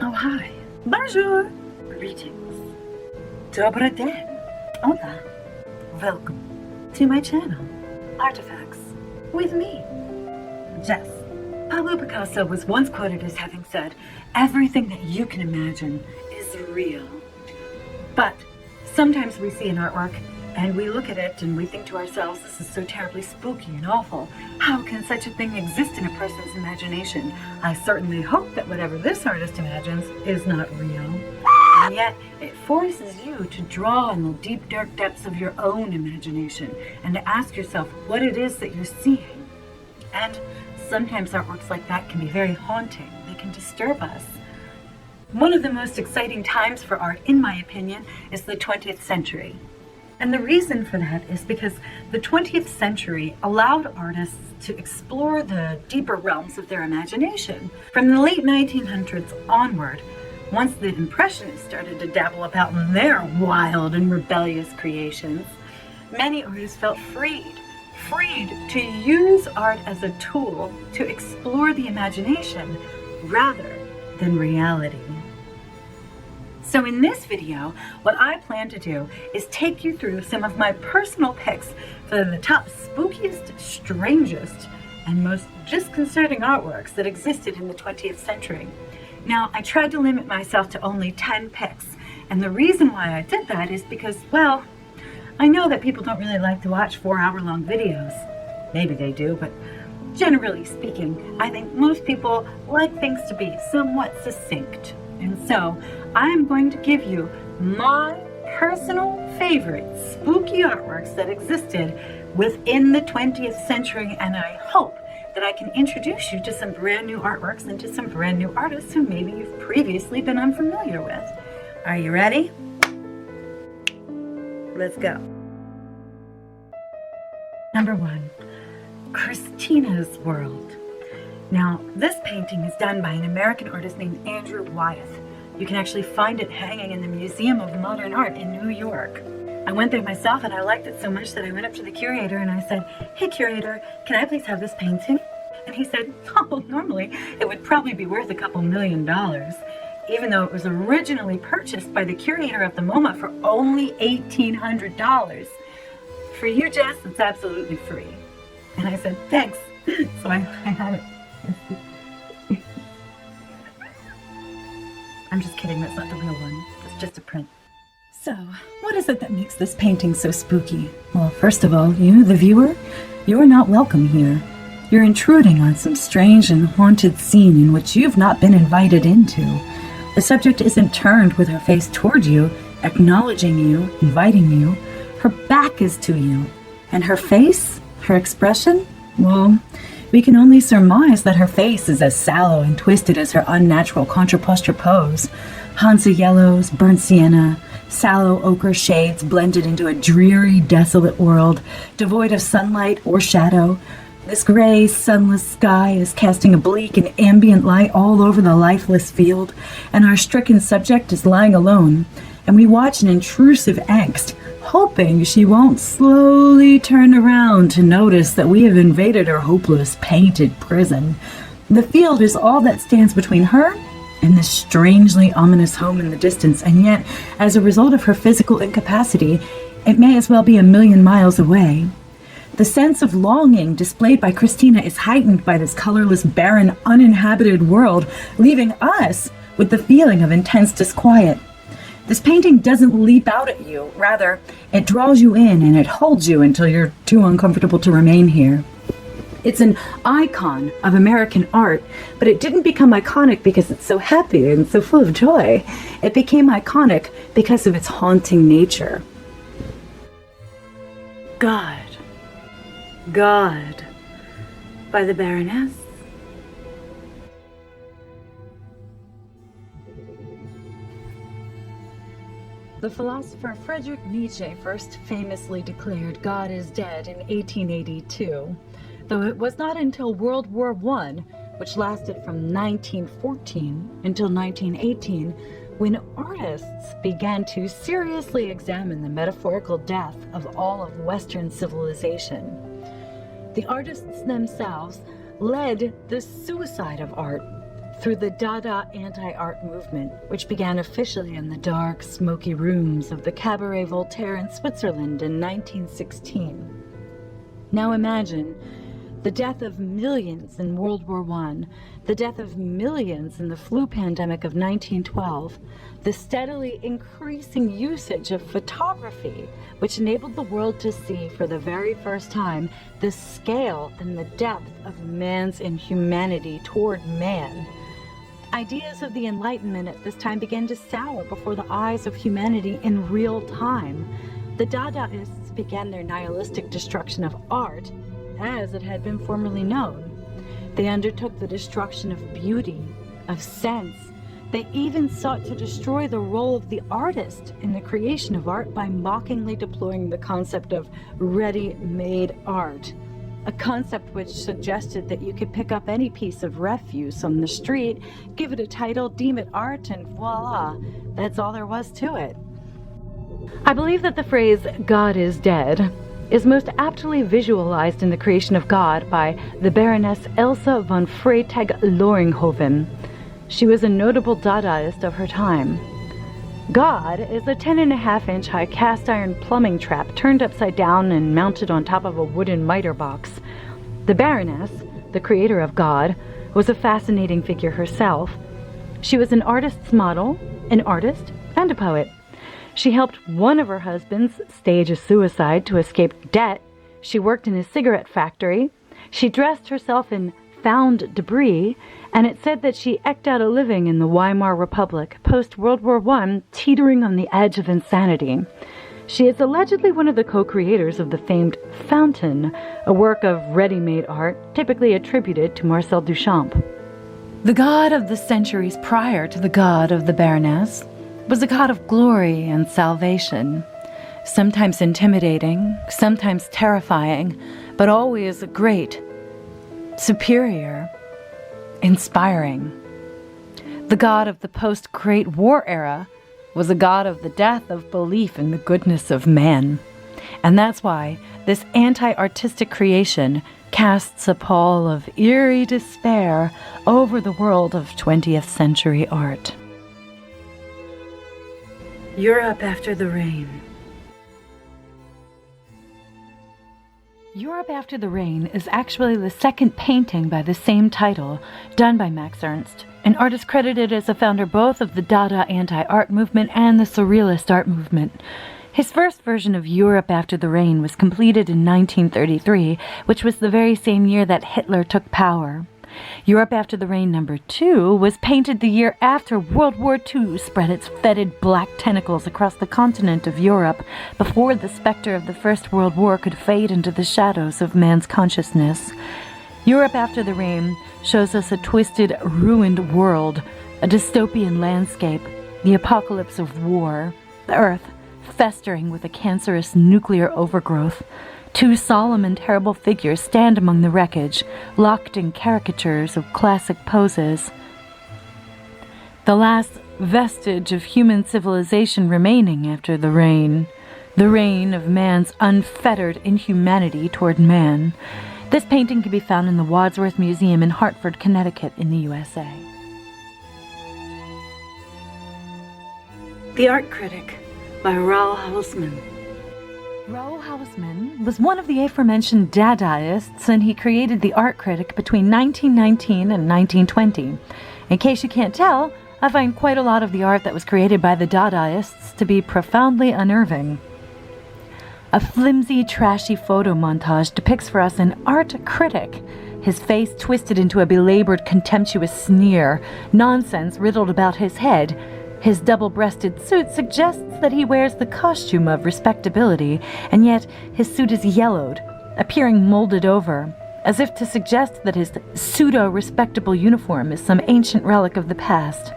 Oh, hi. Bonjour. Greetings. Добрый день. Hola. Welcome to my channel, Artifacts, with me, Jess. Pablo Picasso was once quoted as having said, "Everything that you can imagine is real." But sometimes we see an artwork and we look at it and we think to ourselves, this is so terribly spooky and awful. How can such a thing exist in a person's imagination? I certainly hope that whatever this artist imagines is not real. And yet, it forces you to draw in the deep, dark depths of your own imagination and to ask yourself what it is that you're seeing. And sometimes artworks like that can be very haunting. They can disturb us. One of the most exciting times for art, in my opinion, is the 20th century. And the reason for that is because the 20th century allowed artists to explore the deeper realms of their imagination. From the late 1900s onward, once the Impressionists started to dabble about in their wild and rebellious creations, many artists felt freed to use art as a tool to explore the imagination rather than reality. So in this video, what I plan to do is take you through some of my personal picks for the top spookiest, strangest, and most disconcerting artworks that existed in the 20th century. Now, I tried to limit myself to only 10 picks, and the reason why I did that is because, well, I know that people don't really like to watch 4-hour-long videos. Maybe they do, but generally speaking, I think most people like things to be somewhat succinct. And so, I'm going to give you my personal favorite spooky artworks that existed within the 20th century, and I hope that I can introduce you to some brand new artworks and to some brand new artists who maybe you've previously been unfamiliar with. Are you ready? Let's go. Number 1, Christina's World. Now, this painting is done by an American artist named Andrew Wyeth. You can actually find it hanging in the Museum of Modern Art in New York. I went there myself and I liked it so much that I went up to the curator and I said, "Hey curator, can I please have this painting?" And he said, "Oh, normally it would probably be worth a couple $1,000,000, even though it was originally purchased by the curator of the MoMA for only $1,800. For you, Jess, it's absolutely free." And I said, "Thanks." So I had it. I'm just kidding, that's not the real one. It's just a print. So, what is it that makes this painting so spooky? Well, first of all, you, the viewer, you're not welcome here. You're intruding on some strange and haunted scene in which you've not been invited into. The subject isn't turned with her face toward you, acknowledging you, inviting you. Her back is to you. And her face, her expression, well, we can only surmise that her face is as sallow and twisted as her unnatural contraposture pose. Hansa yellows, burnt sienna, sallow ochre shades blended into a dreary, desolate world, devoid of sunlight or shadow. This gray, sunless sky is casting a bleak and ambient light all over the lifeless field, and our stricken subject is lying alone, and we watch in intrusive angst, hoping she won't slowly turn around to notice that we have invaded her hopeless, painted prison. The field is all that stands between her and this strangely ominous home in the distance, and yet, as a result of her physical incapacity, it may as well be 1,000,000 miles away. The sense of longing displayed by Christina is heightened by this colorless, barren, uninhabited world, leaving us with the feeling of intense disquiet. This painting doesn't leap out at you. Rather, it draws you in and it holds you until you're too uncomfortable to remain here. It's an icon of American art, but it didn't become iconic because it's so happy and so full of joy. It became iconic because of its haunting nature. God by the Baroness. The philosopher Friedrich Nietzsche first famously declared God is dead in 1882, though it was not until World War I, which lasted from 1914 until 1918, when artists began to seriously examine the metaphorical death of all of Western civilization. The artists themselves led the suicide of art, through the Dada anti-art movement, which began officially in the dark, smoky rooms of the Cabaret Voltaire in Switzerland in 1916. Now imagine the death of millions in World War I, the death of millions in the flu pandemic of 1912, the steadily increasing usage of photography, which enabled the world to see for the very first time the scale and the depth of man's inhumanity toward man. Ideas of the Enlightenment at this time began to sour before the eyes of humanity in real time. The Dadaists began their nihilistic destruction of art as it had been formerly known. They undertook the destruction of beauty, of sense. They even sought to destroy the role of the artist in the creation of art by mockingly deploying the concept of ready-made art, a concept which suggested that you could pick up any piece of refuse on the street, give it a title, deem it art, and voila, that's all there was to it. I believe that the phrase, "God is dead," is most aptly visualized in The Creation of God by the Baroness Elsa von Freytag-Loringhoven. She was a notable Dadaist of her time. God is a 10.5-inch high cast iron plumbing trap turned upside down and mounted on top of a wooden miter box. The Baroness, the creator of God, was a fascinating figure herself. She was an artist's model, an artist, and a poet. She helped one of her husbands stage a suicide to escape debt. She worked in a cigarette factory. She dressed herself in found debris, and it said that she eked out a living in the Weimar Republic, post-World War I, teetering on the edge of insanity. She is allegedly one of the co-creators of the famed Fountain, a work of ready-made art typically attributed to Marcel Duchamp. The god of the centuries prior to the god of the Baroness was a god of glory and salvation, sometimes intimidating, sometimes terrifying, but always great, superior, inspiring. The god of the post-Great War era was a god of the death of belief in the goodness of man. And that's why this anti-artistic creation casts a pall of eerie despair over the world of 20th century art. Europe After the Rain. Europe After the Rain is actually the second painting by the same title, done by Max Ernst, an artist credited as a founder both of the Dada anti-art movement and the Surrealist art movement. His first version of Europe After the Rain was completed in 1933, which was the very same year that Hitler took power. Europe After the Rain No. 2 was painted the year after World War II spread its fetid black tentacles across the continent of Europe, before the specter of the First World War could fade into the shadows of man's consciousness. Europe After the Rain shows us a twisted, ruined world, a dystopian landscape, the apocalypse of war, the earth festering with a cancerous nuclear overgrowth. Two solemn and terrible figures stand among the wreckage, locked in caricatures of classic poses. The last vestige of human civilization remaining after the reign of man's unfettered inhumanity toward man. This painting can be found in the Wadsworth Museum in Hartford, Connecticut, in the USA. The Art Critic by Raoul Hausmann. Raoul Hausmann was one of the aforementioned Dadaists, and he created the Art Critic between 1919 and 1920. In case you can't tell, I find quite a lot of the art that was created by the Dadaists to be profoundly unnerving. A flimsy, trashy photo montage depicts for us an art critic, his face twisted into a belabored, contemptuous sneer, nonsense riddled about his head. His double-breasted suit suggests that he wears the costume of respectability, and yet his suit is yellowed, appearing molded over, as if to suggest that his pseudo-respectable uniform is some ancient relic of the past.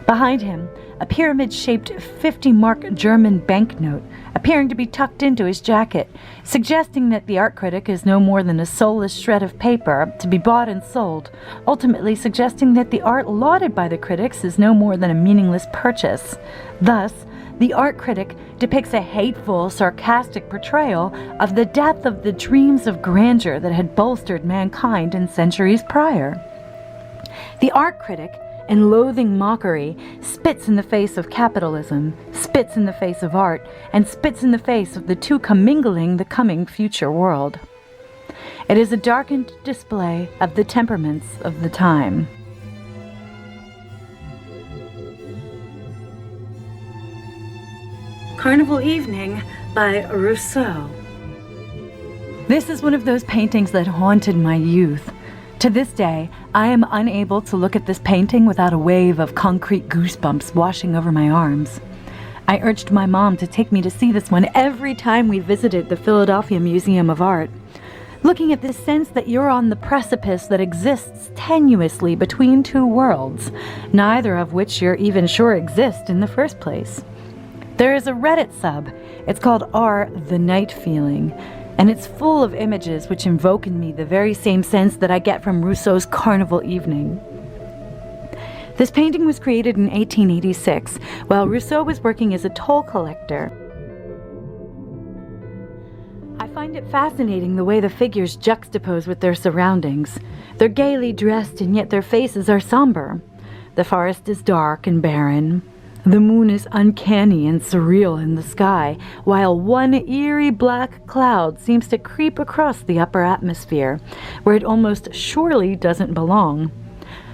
Behind him, a pyramid-shaped 50-mark German banknote, appearing to be tucked into his jacket, suggesting that the art critic is no more than a soulless shred of paper to be bought and sold, ultimately suggesting that the art lauded by the critics is no more than a meaningless purchase. Thus, the art critic depicts a hateful, sarcastic portrayal of the death of the dreams of grandeur that had bolstered mankind in centuries prior. The Art Critic, in loathing mockery, spits in the face of capitalism, spits in the face of art, and spits in the face of the two commingling the coming future world. It is a darkened display of the temperaments of the time. Carnival Evening by Rousseau. This is one of those paintings that haunted my youth. To this day, I am unable to look at this painting without a wave of concrete goosebumps washing over my arms. I urged my mom to take me to see this one every time we visited the Philadelphia Museum of Art. Looking at this sense that you're on the precipice that exists tenuously between two worlds, neither of which you're even sure exist in the first place. There is a Reddit sub. It's called The Night Feeling, and it's full of images which invoke in me the very same sense that I get from Rousseau's Carnival Evening. This painting was created in 1886 while Rousseau was working as a toll collector. I find it fascinating the way the figures juxtapose with their surroundings. They're gaily dressed and yet their faces are somber. The forest is dark and barren. The moon is uncanny and surreal in the sky, while one eerie black cloud seems to creep across the upper atmosphere, where it almost surely doesn't belong.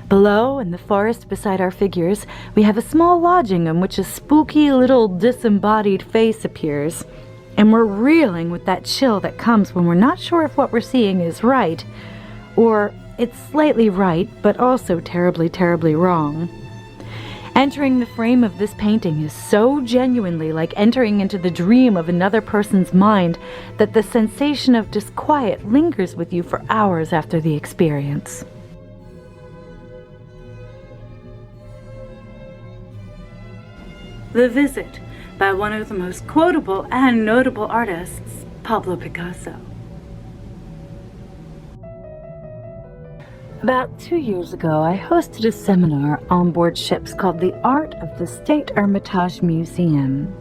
Below, in the forest beside our figures, we have a small lodging in which a spooky little disembodied face appears, and we're reeling with that chill that comes when we're not sure if what we're seeing is right, or it's slightly right, but also terribly, terribly wrong. Entering the frame of this painting is so genuinely like entering into the dream of another person's mind that the sensation of disquiet lingers with you for hours after the experience. The Visit by one of the most quotable and notable artists, Pablo Picasso. About 2 years ago, I hosted a seminar on board ships called The Art of the State Hermitage Museum.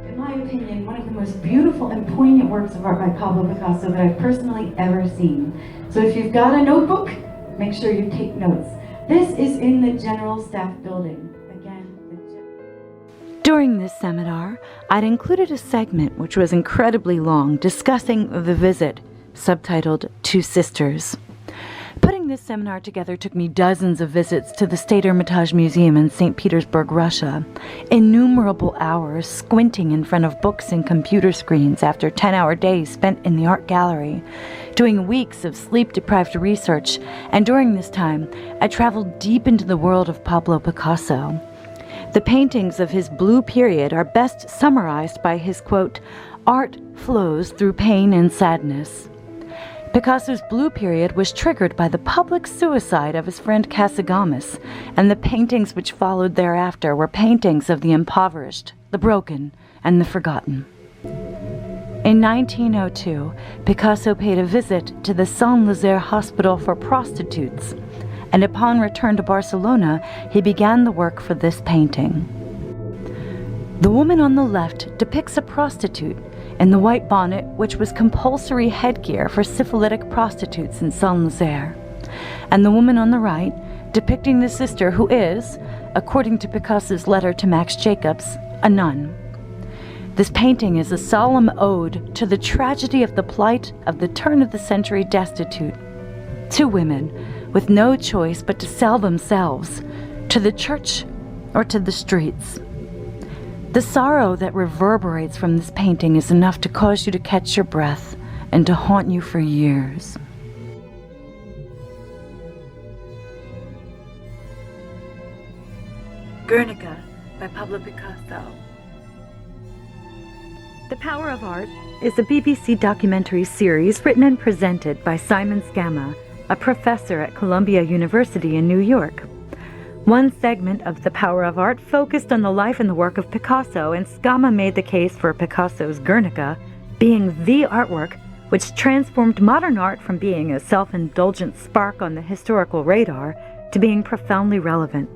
In my opinion, one of the most beautiful and poignant works of art by Pablo Picasso that I've personally ever seen. So if you've got a notebook, make sure you take notes. This is in the General Staff Building. During this seminar, I'd included a segment which was incredibly long discussing The Visit, subtitled Two Sisters. Putting this seminar together took me dozens of visits to the State Hermitage Museum in St. Petersburg, Russia, innumerable hours squinting in front of books and computer screens after 10-hour days spent in the art gallery, doing weeks of sleep-deprived research, and during this time, I traveled deep into the world of Pablo Picasso. The paintings of his blue period are best summarized by his quote, "Art flows through pain and sadness." Picasso's blue period was triggered by the public suicide of his friend Casagemas, and the paintings which followed thereafter were paintings of the impoverished, the broken, and the forgotten. In 1902, Picasso paid a visit to the Saint-Lazare Hospital for Prostitutes, and upon return to Barcelona, he began the work for this painting. The woman on the left depicts a prostitute in the white bonnet, which was compulsory headgear for syphilitic prostitutes in Saint-Lazare, and the woman on the right depicting the sister who is, according to Picasso's letter to Max Jacobs, a nun. This painting is a solemn ode to the tragedy of the plight of the turn-of-the-century destitute. Two women with no choice but to sell themselves to the church or to the streets. The sorrow that reverberates from this painting is enough to cause you to catch your breath and to haunt you for years. Guernica by Pablo Picasso. The Power of Art is a BBC documentary series written and presented by Simon Scamma, a professor at Columbia University in New York. One segment of The Power of Art focused on the life and the work of Picasso, and Scamma made the case for Picasso's Guernica being the artwork which transformed modern art from being a self-indulgent spark on the historical radar to being profoundly relevant.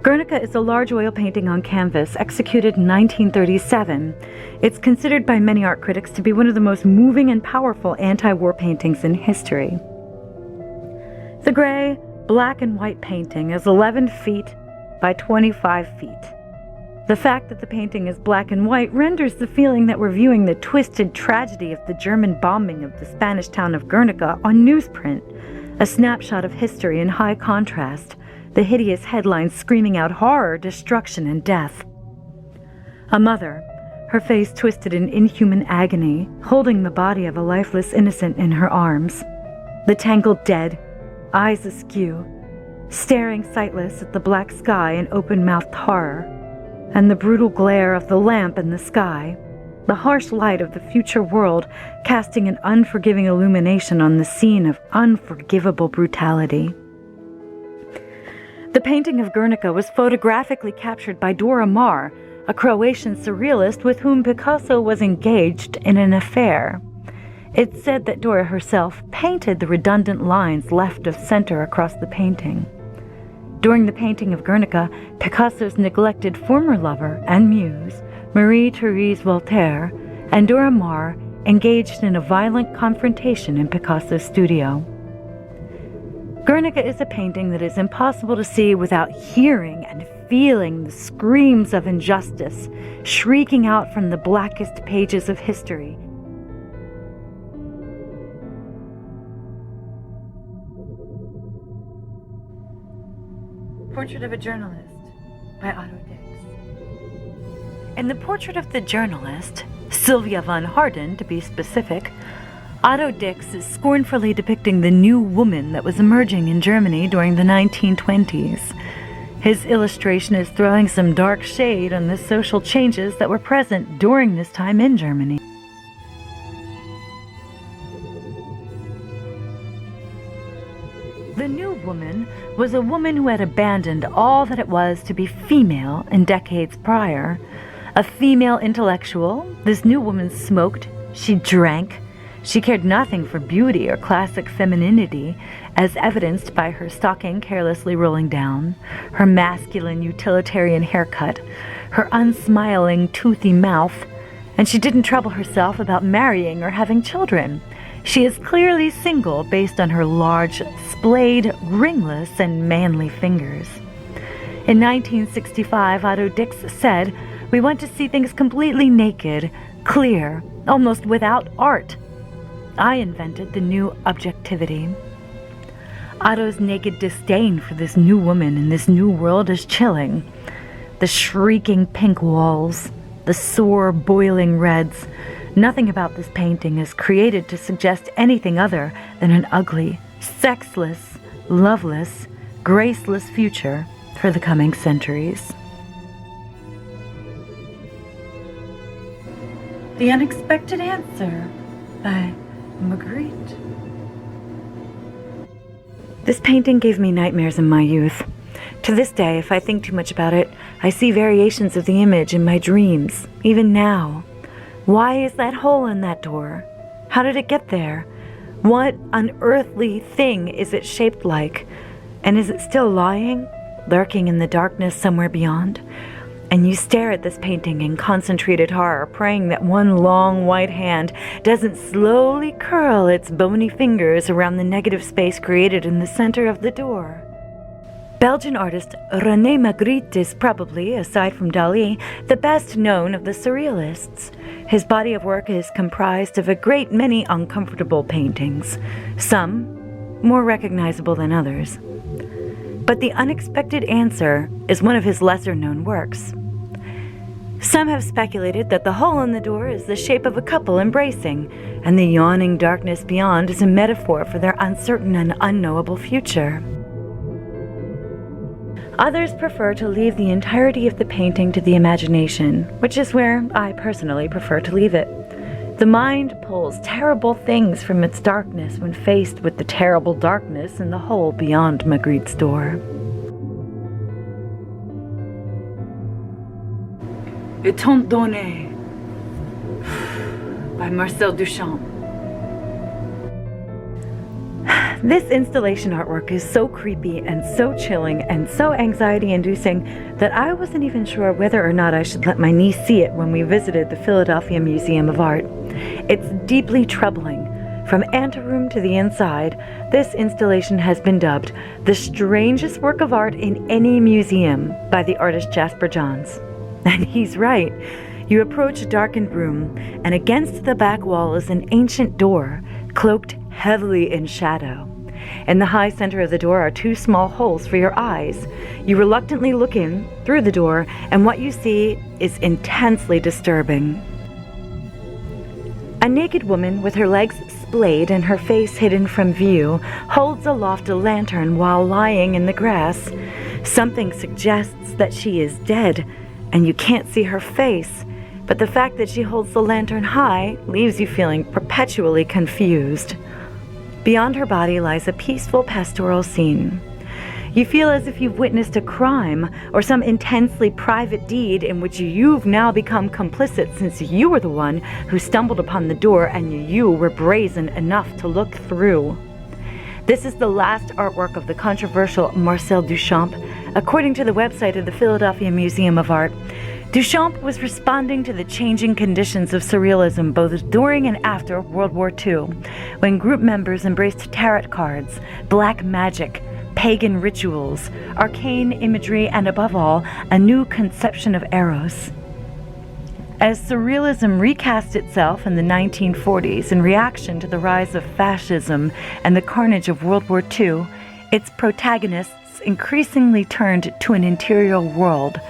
Guernica is a large oil painting on canvas executed in 1937. It's considered by many art critics to be one of the most moving and powerful anti-war paintings in history. The gray, black and white painting is 11 feet by 25 feet. The fact that the painting is black and white renders the feeling that we're viewing the twisted tragedy of the German bombing of the Spanish town of Guernica on newsprint, a snapshot of history in high contrast, the hideous headlines screaming out horror, destruction, and death. A mother, her face twisted in inhuman agony, holding the body of a lifeless innocent in her arms. The tangled dead, eyes askew, staring sightless at the black sky in open-mouthed horror, and the brutal glare of the lamp in the sky, the harsh light of the future world casting an unforgiving illumination on the scene of unforgivable brutality. The painting of Guernica was photographically captured by Dora Maar, a Croatian surrealist with whom Picasso was engaged in an affair. It's said that Dora herself painted the redundant lines left of center across the painting. During the painting of Guernica, Picasso's neglected former lover and muse, Marie-Therese Voltaire, and Dora Maar engaged in a violent confrontation in Picasso's studio. Guernica is a painting that is impossible to see without hearing and feeling the screams of injustice shrieking out from the blackest pages of history. Portrait of a Journalist by Otto Dix. In the portrait of the journalist, Sylvia von Harden to be specific, Otto Dix is scornfully depicting the new woman that was emerging in Germany during the 1920s. His illustration is throwing some dark shade on the social changes that were present during this time in Germany. The new woman was a woman who had abandoned all that it was to be female in decades prior. A female intellectual, this new woman smoked, she drank, she cared nothing for beauty or classic femininity, as evidenced by her stocking carelessly rolling down, her masculine utilitarian haircut, her unsmiling, toothy mouth, and she didn't trouble herself about marrying or having children. She is clearly single based on her large, splayed, ringless, and manly fingers. In 1965, Otto Dix said, "We want to see things completely naked, clear, almost without art." I invented the new objectivity. Otto's naked disdain for this new woman in this new world is chilling. The shrieking pink walls, the sore, boiling reds. Nothing about this painting is created to suggest anything other than an ugly, sexless, loveless, graceless future for the coming centuries. The Unexpected Answer by Magritte. This painting gave me nightmares in my youth. To this day, if I think too much about it, I see variations of the image in my dreams, even now. Why is that hole in that door? How did it get there? What unearthly thing is it shaped like? And is it still lying, lurking in the darkness somewhere beyond? And you stare at this painting in concentrated horror, praying that one long white hand doesn't slowly curl its bony fingers around the negative space created in the center of the door. Belgian artist Rene Magritte is probably, aside from Dali, the best known of the surrealists. His body of work is comprised of a great many uncomfortable paintings, some more recognizable than others. But The Unexpected Answer is one of his lesser-known works. Some have speculated that the hole in the door is the shape of a couple embracing, and the yawning darkness beyond is a metaphor for their uncertain and unknowable future. Others prefer to leave the entirety of the painting to the imagination, which is where I personally prefer to leave it. The mind pulls terrible things from its darkness when faced with the terrible darkness in the hole beyond Magritte's door. Étant donné by Marcel Duchamp. This installation artwork is so creepy and so chilling and so anxiety-inducing that I wasn't even sure whether or not I should let my niece see it when we visited the Philadelphia Museum of Art. It's deeply troubling, From anteroom to the inside, this installation has been dubbed the strangest work of art in any museum by the artist Jasper Johns. And he's right. You approach a darkened room, and against the back wall is an ancient door, cloaked heavily in shadow. In the high center of the door are two small holes for your eyes. You reluctantly look in through the door, and what you see is intensely disturbing. A naked woman with her legs splayed and her face hidden from view holds aloft a lantern while lying in the grass. Something suggests that she is dead, and you can't see her face, but the fact that she holds the lantern high leaves you feeling perpetually confused. Beyond her body lies a peaceful pastoral scene. You feel as if you've witnessed a crime or some intensely private deed in which you've now become complicit, since you were the one who stumbled upon the door and you were brazen enough to look through. This is the last artwork of the controversial Marcel Duchamp. According to the website of the Philadelphia Museum of Art, Duchamp was responding to the changing conditions of surrealism both during and after World War II, when group members embraced tarot cards, black magic, pagan rituals, arcane imagery, and above all, a new conception of Eros. As surrealism recast itself in the 1940s in reaction to the rise of fascism and the carnage of World War II, its protagonists increasingly turned to an interior world,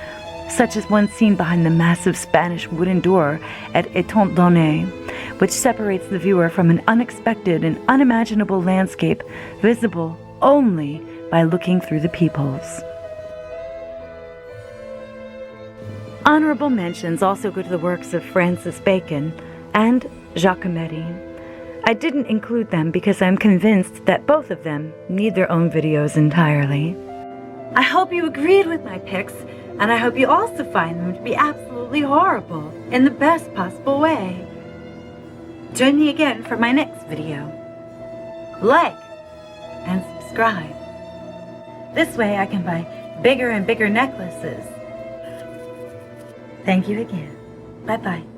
such as one seen behind the massive Spanish wooden door at Étant Donné, which separates the viewer from an unexpected and unimaginable landscape visible only by looking through the peepholes. Honorable mentions also go to the works of Francis Bacon and Giacometti. I didn't include them because I'm convinced that both of them need their own videos entirely. I hope you agreed with my picks, and I hope you also find them to be absolutely horrible in the best possible way. Join me again for my next video. Like and subscribe. This way I can buy bigger and bigger necklaces. Thank you again. Bye-bye.